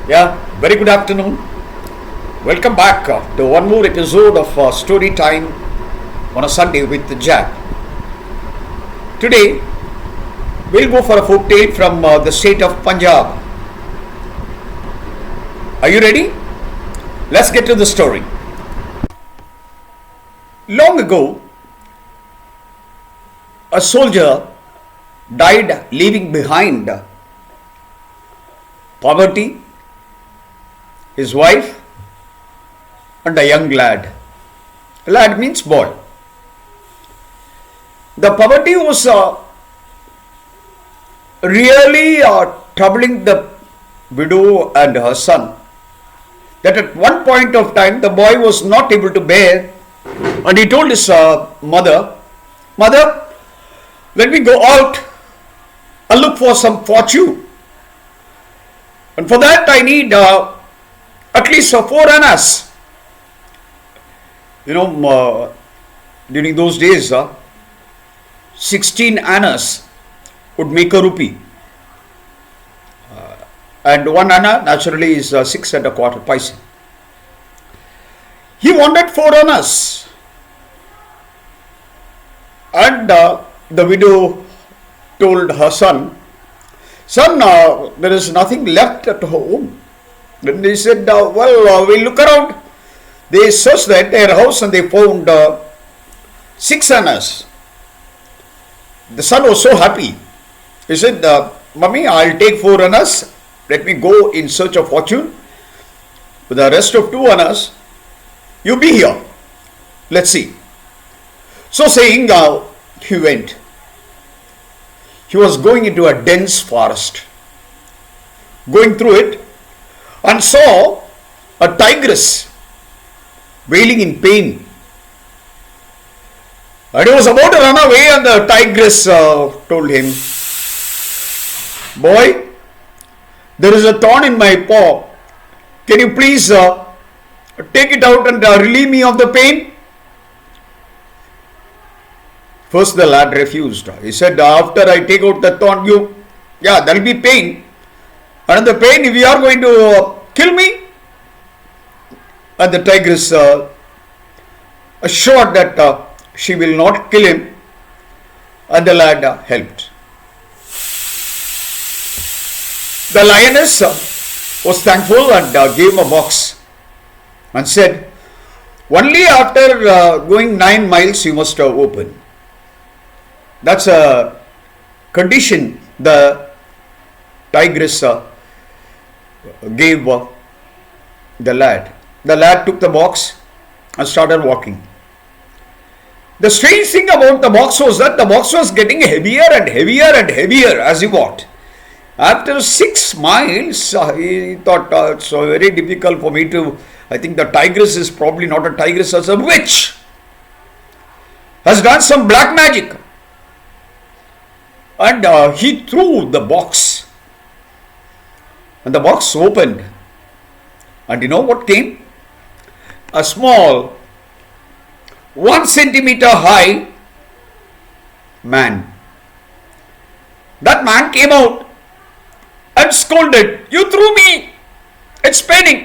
Yeah, very good afternoon. Welcome back to one more episode of Story Time on a Sunday with JAP. Today, we'll go for a folk tale from the state of Punjab. Are you ready? Let's get to the story. Long ago, a soldier died leaving behind poverty, his wife, and a young lad. Lad means boy. The poverty was really troubling the widow and her son. That at one point of time the boy was not able to bear, and he told his mother, "Mother, let me go out and look for some fortune. And for that I need at least 4 annas." During those days, 16 annas would make a rupee. And 1 anna naturally is 6 and a quarter paise. He wanted 4 annas. And the widow told her son, "Son, there is nothing left at home." Then they said, we'll look around. They searched the entire house and they found 6 annas. The son was so happy. He said, "Mummy, I'll take 4 annas. Let me go in search of fortune. With the rest of 2 annas, you be here. Let's see." So saying, he went. He was going into a dense forest. Going through it, and saw a tigress wailing in pain. And he was about to run away, and the tigress told him, "Boy, there is a thorn in my paw. Can you please take it out and relieve me of the pain?" First the lad refused. He said, "After I take out the thorn, there will be pain. And the pain, if you are going to kill me." And the tigress assured that she will not kill him, and the lad helped. The lioness was thankful and gave him a box and said, "Only after going 9 miles you must open." That's a condition the tigress gave the lad. The lad took the box and started walking. The strange thing about the box was that the box was getting heavier and heavier and heavier as he walked. After 6 miles, he thought, it's very difficult for me to, I think the tigress is probably not a tigress, as a witch. Has done some black magic. And he threw the box. And the box opened. And you know what came? A small, 1 centimeter high man. That man came out and scolded, "You threw me. It's paining."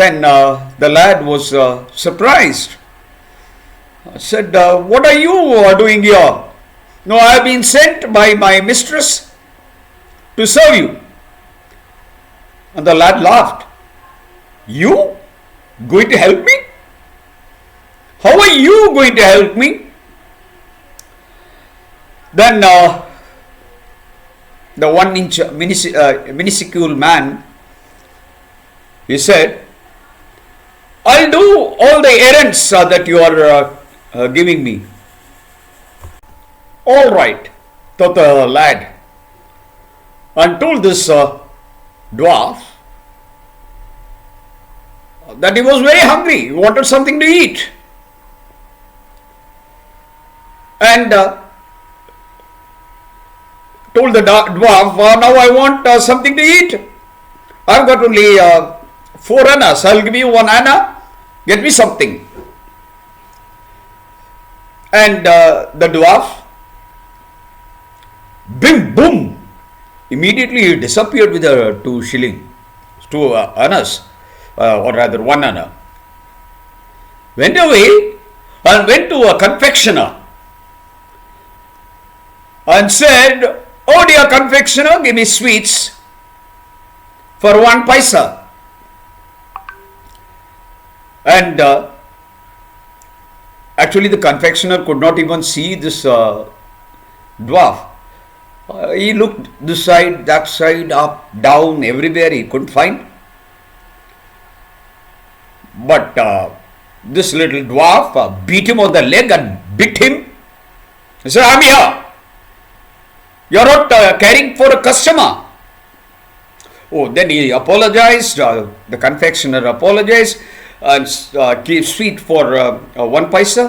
Then the lad was surprised. Said, "What are you doing here?" "No, I have been sent by my mistress to serve you." And the lad laughed. "You going to help me? How are you going to help me?" Then the 1-inch minuscule man, he said, "I'll do all the errands that you are giving me." "All right," thought the lad, and told this dwarf that he was very hungry, he wanted something to eat. And told the dwarf, "Now I want something to eat. I've got only 4 annas. I'll give you 1 anna. Get me something." And the dwarf, bim boom, Immediately he disappeared with the 2 shilling, 2 annas, or rather 1 anna. Went away and went to a confectioner and said, "Oh dear confectioner, give me sweets for 1 paisa." And actually, the confectioner could not even see this dwarf. He looked this side, that side, up, down, everywhere. He couldn't find. But this little dwarf beat him on the leg and bit him. He said, "I'm here. You're not caring for a customer." Oh, then he apologized. The confectioner apologized and gave sweet for 1 paisa.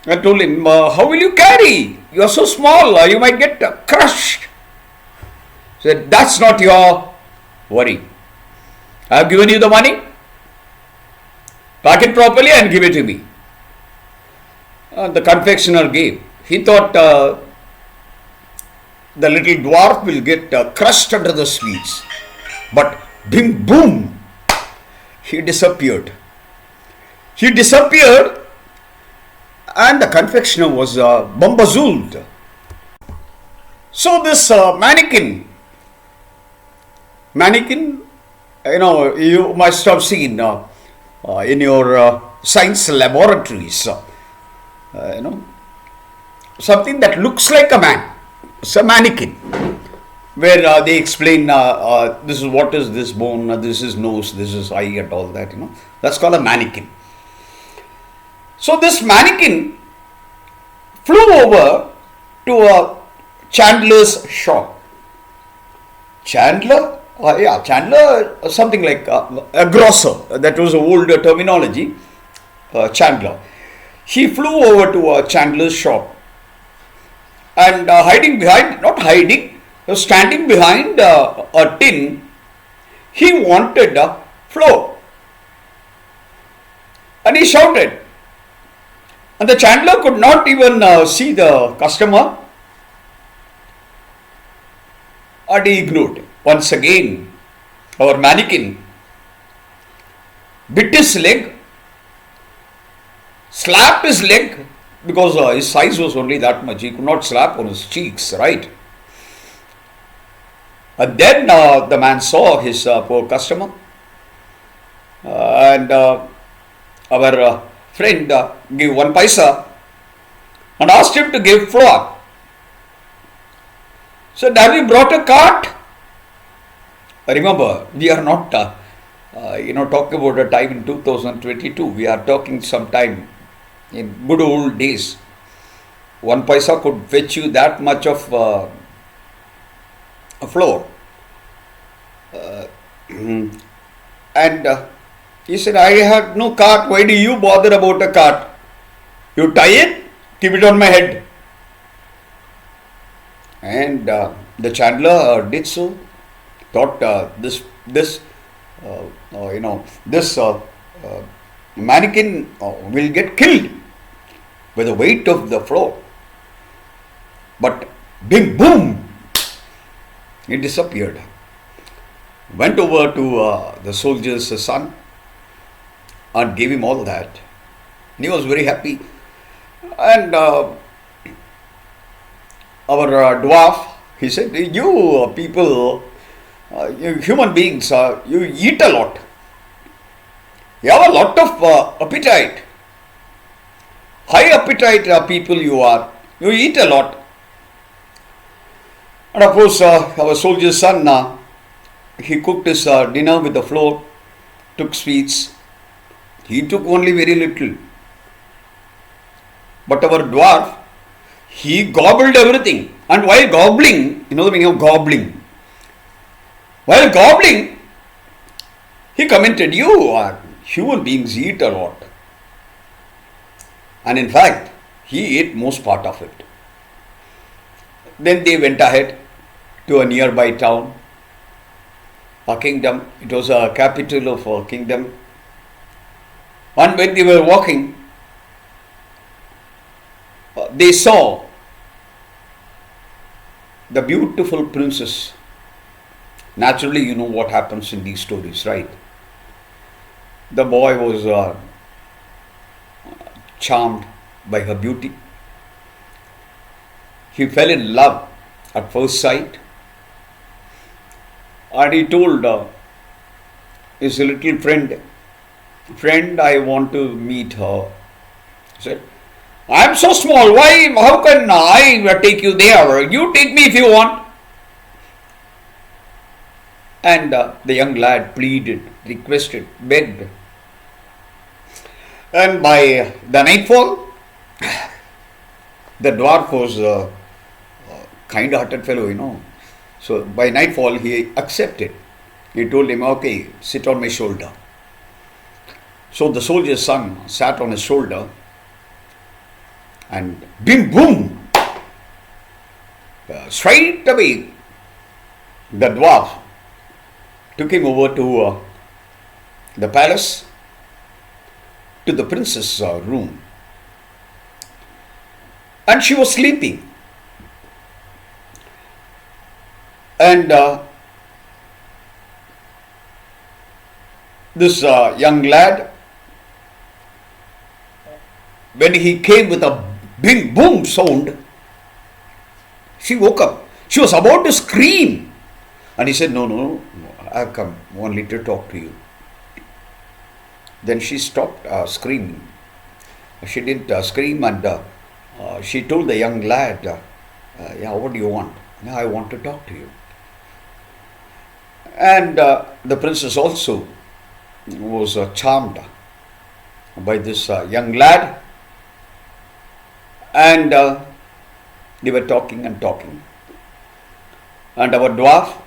I told him, "How will you carry? You are so small. You might get crushed." He said, "That's not your worry. I have given you the money. Pack it properly and give it to me." The confectioner gave. He thought the little dwarf will get crushed under the sweets. But bing boom, he disappeared. He disappeared and the confectioner was bamboozled. So this mannequin, you must have seen in your science laboratories, something that looks like a man. It's a mannequin where they explain this is what is this bone, this is nose, this is eye, and all that. That's called a mannequin. So this mannequin flew over to a chandler's shop. Chandler, something like a grocer. That was an old terminology. Chandler. He flew over to a chandler's shop and standing behind a tin. He wanted flour and he shouted. And the chandler could not even see the customer and he ignored. Once again, our mannequin bit his leg, slapped his leg because his size was only that much. He could not slap on his cheeks, right? And then the man saw his poor customer and our friend gave 1 paisa and asked him to give flour. Said, "Have you brought a cart?" Remember, we are not talking about a time in 2022. We are talking some time in good old days. 1 paisa could fetch you that much of flour. And he said, "I have no cart. Why do you bother about a cart? You tie it, keep it on my head." And the chandler did so. Thought this mannequin will get killed by the weight of the floor. But bing boom, it disappeared. Went over to the soldier's son and gave him all that. And he was very happy. And our dwarf, he said, "You people, you human beings, you eat a lot. You have a lot of appetite. High appetite people you are. You eat a lot." And of course, our soldier's son, he cooked his dinner with the flour, took sweets. He took only very little. But our dwarf, he gobbled everything. And while gobbling, you know the meaning of gobbling. While gobbling, he commented, "You human beings eat a lot." And in fact, he ate most part of it. Then they went ahead to a nearby town, a kingdom. It was a capital of a kingdom. And when they were walking, they saw the beautiful princess. Naturally, you know what happens in these stories, right? The boy was charmed by her beauty. He fell in love at first sight, and he told his little friend, I want to meet her. He said, I am so small, why, how can I take you there? You take me if you want. And the young lad pleaded, requested, begged. And by the nightfall, the dwarf was a kind-hearted fellow, you know. So by nightfall, he accepted. He told him, okay, sit on my shoulder. So the soldier's son sat on his shoulder, and bim boom, straight away, the dwarf took him over to the palace, to the princess' room. And she was sleeping. And this young lad, when he came with a big boom sound, she woke up. She was about to scream. And he said, no, I've come only to talk to you. Then she stopped screaming. She didn't scream, and she told the young lad, yeah, what do you want? Yeah, I want to talk to you. And the princess also was charmed by this young lad. And they were talking and talking. And our dwarf,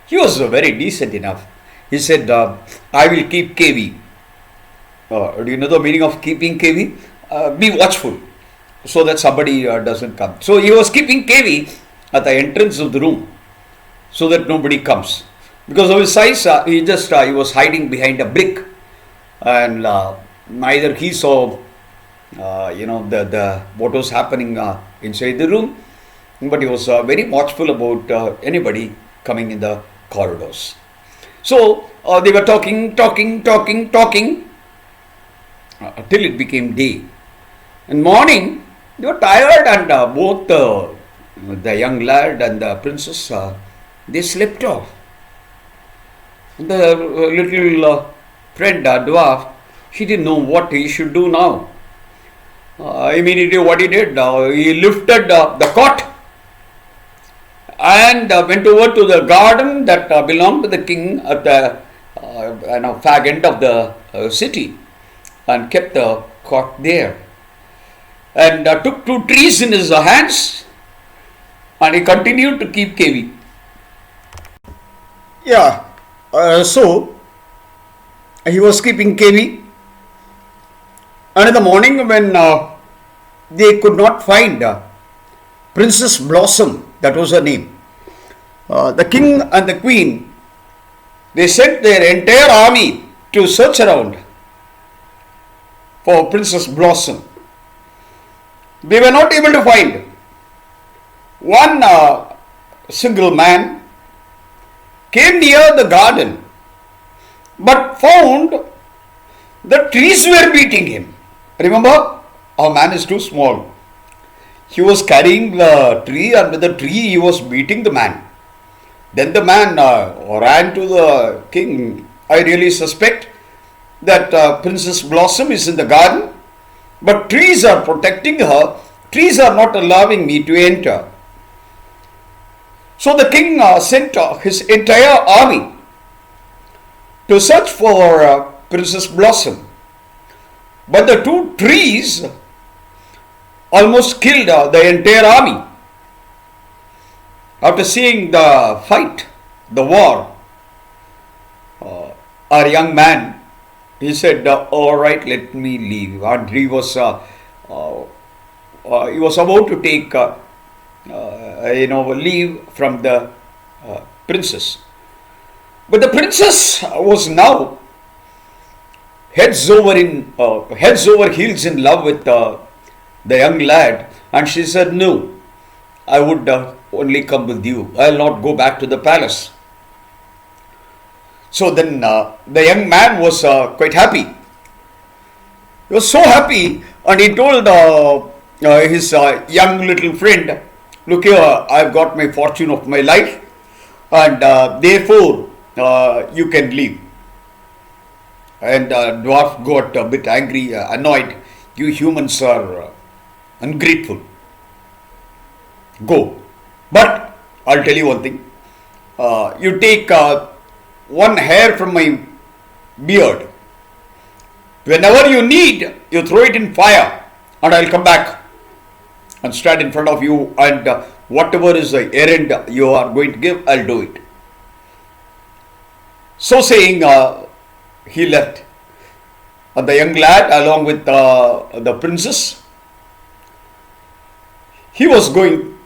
he was very decent enough. He said, I will keep KV. Do you know the meaning of keeping KV? Be watchful, so that somebody doesn't come. So he was keeping KV at the entrance of the room, so that nobody comes. Because of his size, he was hiding behind a brick, and neither he saw, the what was happening inside the room, but he was very watchful about anybody coming in the corridors. So they were talking till it became day. In morning, they were tired, and both the young lad and the princess, they slept off. The little friend, dwarf, he didn't know what he should do now. Immediately what he did, he lifted the cot and went over to the garden that belonged to the king at the fag end of the city, and kept the cot there, and took 2 trees in his hands, and he continued to keep KV. Yeah, so he was keeping KV, and in the morning when they could not find Princess Blossom, that was her name, the king and the queen, they sent their entire army to search around for Princess Blossom. They were not able to find. One single man came near the garden, but found the trees were beating him. Remember, our man is too small. He was carrying the tree, and with the tree he was beating the man. Then the man ran to the king. I really suspect that Princess Blossom is in the garden, but trees are protecting her. Trees are not allowing me to enter. So the king sent his entire army to search for Princess Blossom. But the 2 trees almost killed the entire army. After seeing the fight, the war, our young man, he said, all right, let me leave. And he was about to take leave from the princess. But the princess was now heads over heels in love with the young lad, and she said, no, I would only come with you. I'll not go back to the palace. So then the young man was quite happy. He was so happy, and he told his young little friend, "Look here, I've got my fortune of my life, and therefore you can leave." And dwarf got a bit angry, annoyed. "You humans are ungrateful. Go. But I'll tell you one thing. You take one hair from my beard. Whenever you need, you throw it in fire, and I'll come back and stand in front of you, and whatever is the errand you are going to give, I'll do it." So saying, he left. And the young lad, along with the princess, he was going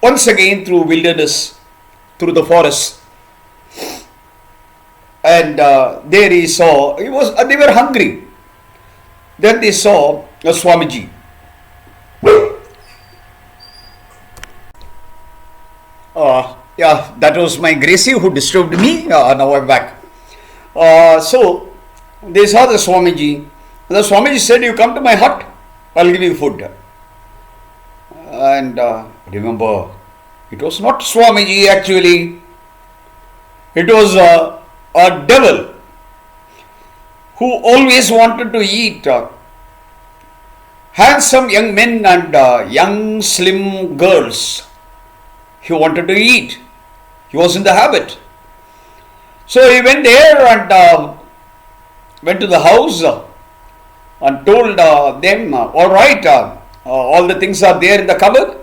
once again through wilderness, through the forest. And there he saw, they were hungry. Then they saw a Swamiji. Yeah, that was my Gracie who disturbed me. Now I'm back. So they saw the Swamiji. The Swamiji said, "You come to my hut, I'll give you food." And remember, it was not Swamiji actually. It was a devil who always wanted to eat handsome young men and young slim girls. He wanted to eat. He was in the habit. So he went there and went to the house and told them, "All right, all the things are there in the cupboard.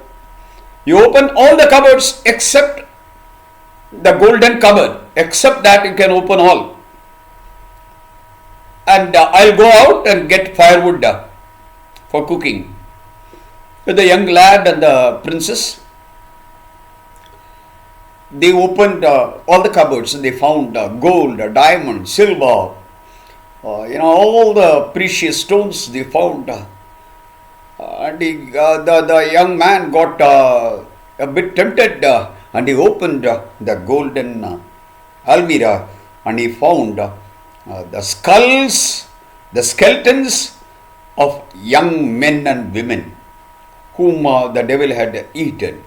You open all the cupboards except the golden cupboard. Except that you can open all. And I'll go out and get firewood for cooking." With the young lad and the princess, they opened all the cupboards and they found gold, diamond, silver, all the precious stones they found. And the young man got a bit tempted and he opened the golden almirah and he found the skulls, the skeletons of young men and women whom the devil had eaten.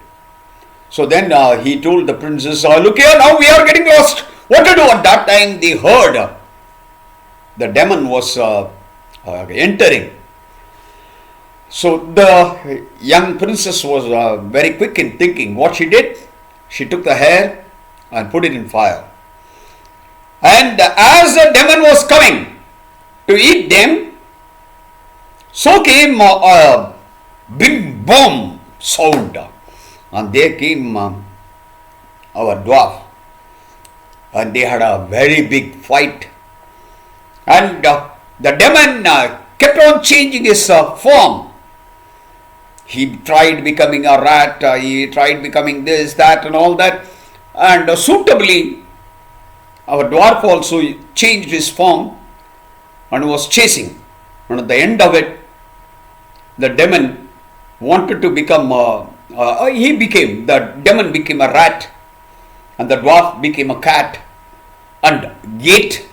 So then he told the princess, "Look here, now we are getting lost. What to do?" At that time they heard the demon was entering. So the young princess was very quick in thinking. What she did, she took the hair and put it in fire. And as the demon was coming to eat them, so came a big bomb sound. And there came our dwarf. And they had a very big fight. And the demon kept on changing his form. He tried becoming a rat, he tried becoming this, that and all that. And suitably, our dwarf also changed his form and was chasing. And at the end of it, the demon wanted to become, the demon became a rat and the dwarf became a cat and ate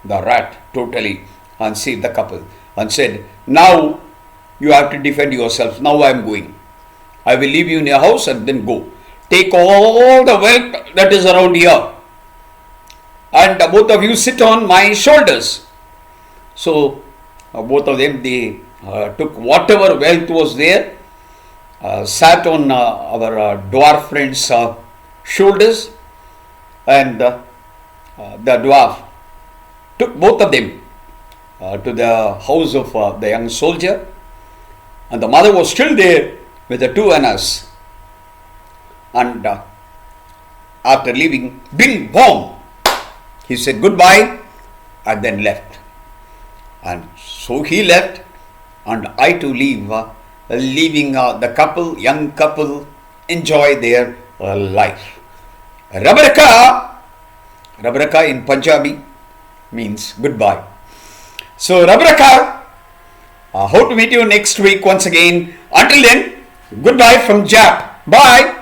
the rat totally and saved the couple and said, "Now you have to defend yourself. Now I am going. I will leave you in your house and then go. Take all the wealth that is around here. And both of you sit on my shoulders." So both of them, they took whatever wealth was there, sat on our dwarf friend's shoulders, and the dwarf took both of them to the house of the young soldier. And the mother was still there with the two annas. And after leaving, bing, boom, he said goodbye and then left. And so he left, and I too leave, leaving the couple, young couple, enjoy their life. Rabraka in Punjabi means goodbye. So Rabraka. Hope to meet you next week once again. Until then, goodbye from JAP. Bye.